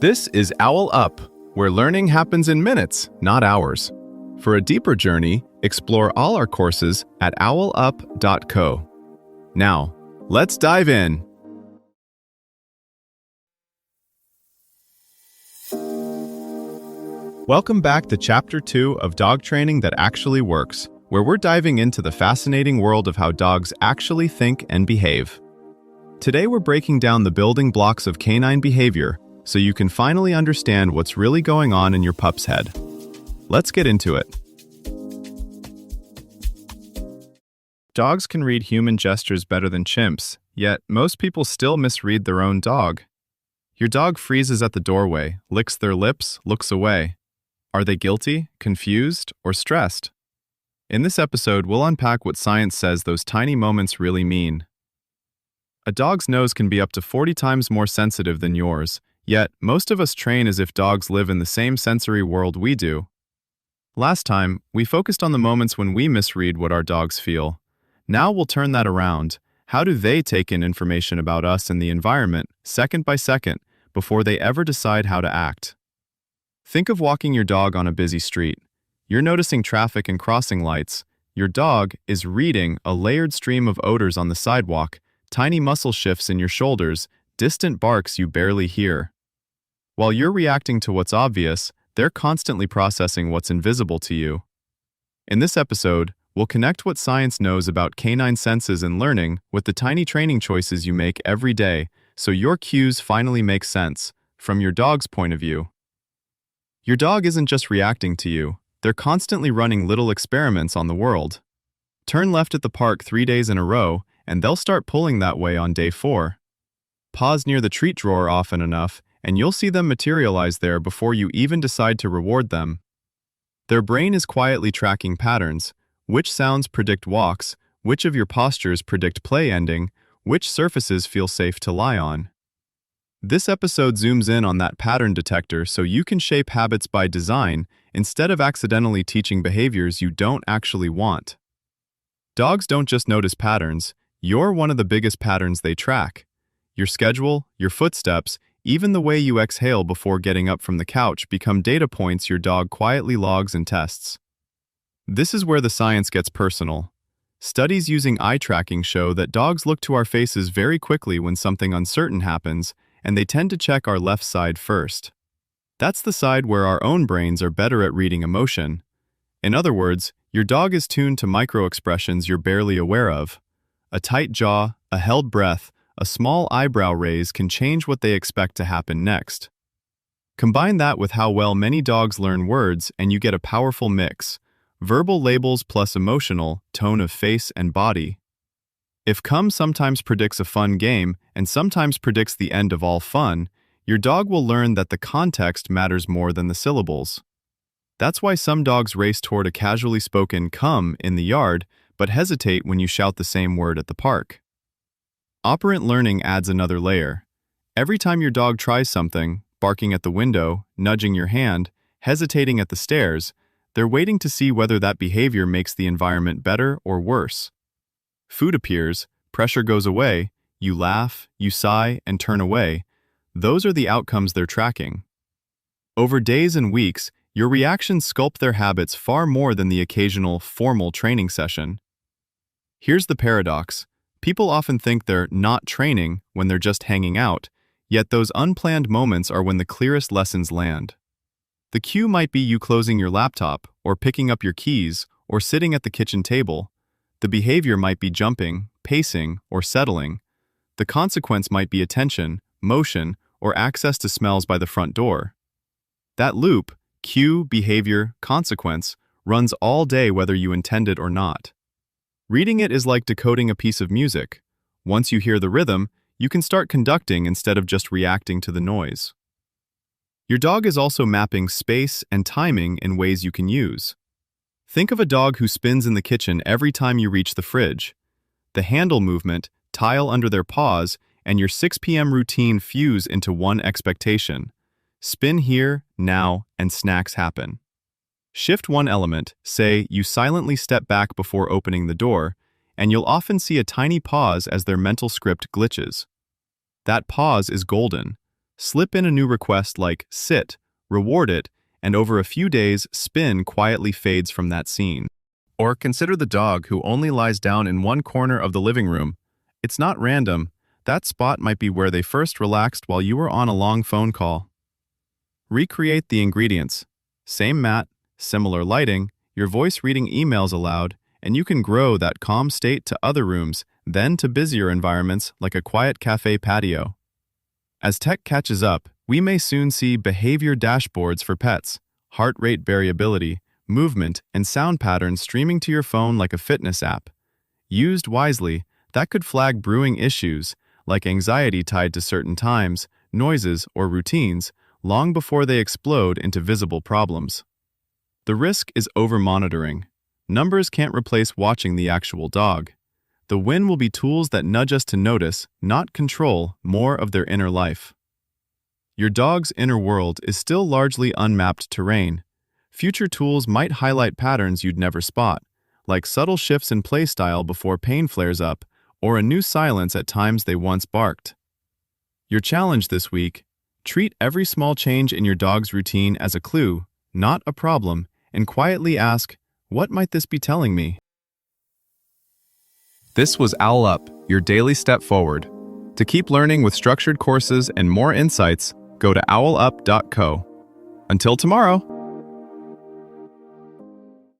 This is OwlUp, where learning happens in minutes, not hours. For a deeper journey, explore all our courses at owlup.co. Now, let's dive in. Welcome back to Chapter 2 of Dog Training That Actually Works, where we're diving into the fascinating world of how dogs actually think and behave. Today we're breaking down the building blocks of canine behavior so you can finally understand what's really going on in your pup's head. Let's get into it. Dogs can read human gestures better than chimps, yet most people still misread their own dog. Your dog freezes at the doorway, licks their lips, looks away. Are they guilty, confused, or stressed? In this episode, we'll unpack what science says those tiny moments really mean. A dog's nose can be up to 40 times more sensitive than yours, yet most of us train as if dogs live in the same sensory world we do. Last time, we focused on the moments when we misread what our dogs feel. Now we'll turn that around. How do they take in information about us and the environment, second by second, before they ever decide how to act? Think of walking your dog on a busy street. You're noticing traffic and crossing lights. Your dog is reading a layered stream of odors on the sidewalk, tiny muscle shifts in your shoulders, distant barks you barely hear. While you're reacting to what's obvious, they're constantly processing what's invisible to you. In this episode, we'll connect what science knows about canine senses and learning with the tiny training choices you make every day, so your cues finally make sense, from your dog's point of view. Your dog isn't just reacting to you, they're constantly running little experiments on the world. Turn left at the park 3 days in a row, and they'll start pulling that way on day 4. Pause near the treat drawer often enough, and you'll see them materialize there before you even decide to reward them. Their brain is quietly tracking patterns. Which sounds predict walks, which of your postures predict play ending, which surfaces feel safe to lie on. This episode zooms in on that pattern detector so you can shape habits by design instead of accidentally teaching behaviors you don't actually want. Dogs don't just notice patterns, you're one of the biggest patterns they track. Your schedule, your footsteps, even the way you exhale before getting up from the couch become data points your dog quietly logs and tests. This is where the science gets personal. Studies using eye tracking show that dogs look to our faces very quickly when something uncertain happens, and they tend to check our left side first. That's the side where our own brains are better at reading emotion. In other words, your dog is tuned to micro-expressions you're barely aware of. A tight jaw, a held breath, a small eyebrow raise can change what they expect to happen next. Combine that with how well many dogs learn words and you get a powerful mix: verbal labels plus emotional, tone of face and body. If come sometimes predicts a fun game and sometimes predicts the end of all fun, your dog will learn that the context matters more than the syllables. That's why some dogs race toward a casually spoken come in the yard, but hesitate when you shout the same word at the park. Operant learning adds another layer. Every time your dog tries something, barking at the window, nudging your hand, hesitating at the stairs, they're waiting to see whether that behavior makes the environment better or worse. Food appears, pressure goes away, you laugh, you sigh, and turn away. Those are the outcomes they're tracking. Over days and weeks, your reactions sculpt their habits far more than the occasional formal training session. Here's the paradox. People often think they're not training when they're just hanging out, yet those unplanned moments are when the clearest lessons land. The cue might be you closing your laptop, or picking up your keys, or sitting at the kitchen table. The behavior might be jumping, pacing, or settling. The consequence might be attention, motion, or access to smells by the front door. That loop, cue, behavior, consequence, runs all day whether you intend it or not. Reading it is like decoding a piece of music. Once you hear the rhythm, you can start conducting instead of just reacting to the noise. Your dog is also mapping space and timing in ways you can use. Think of a dog who spins in the kitchen every time you reach the fridge. The handle movement, tile under their paws, and your 6 p.m. routine fuse into one expectation. Spin here, now, and snacks happen. Shift one element, say you silently step back before opening the door, and you'll often see a tiny pause as their mental script glitches. That pause is golden. Slip in a new request like sit, reward it, and over a few days, Spin quietly fades from that scene. Or consider the dog who only lies down in one corner of the living room. It's not random. That spot might be where they first relaxed while you were on a long phone call. Recreate the ingredients. Same mat, similar lighting, your voice reading emails aloud, and you can grow that calm state to other rooms, then to busier environments like a quiet cafe patio. As tech catches up, we may soon see behavior dashboards for pets, heart rate variability, movement, and sound patterns streaming to your phone like a fitness app. Used wisely, that could flag brewing issues, like anxiety tied to certain times, noises, or routines, long before they explode into visible problems. The risk is over-monitoring. Numbers can't replace watching the actual dog. The win will be tools that nudge us to notice, not control, more of their inner life. Your dog's inner world is still largely unmapped terrain. Future tools might highlight patterns you'd never spot, like subtle shifts in play style before pain flares up, or a new silence at times they once barked. Your challenge this week: treat every small change in your dog's routine as a clue, not a problem, and quietly ask, what might this be telling me? This was OwlUp, your daily step forward. To keep learning with structured courses and more insights, go to owlup.co. Until tomorrow!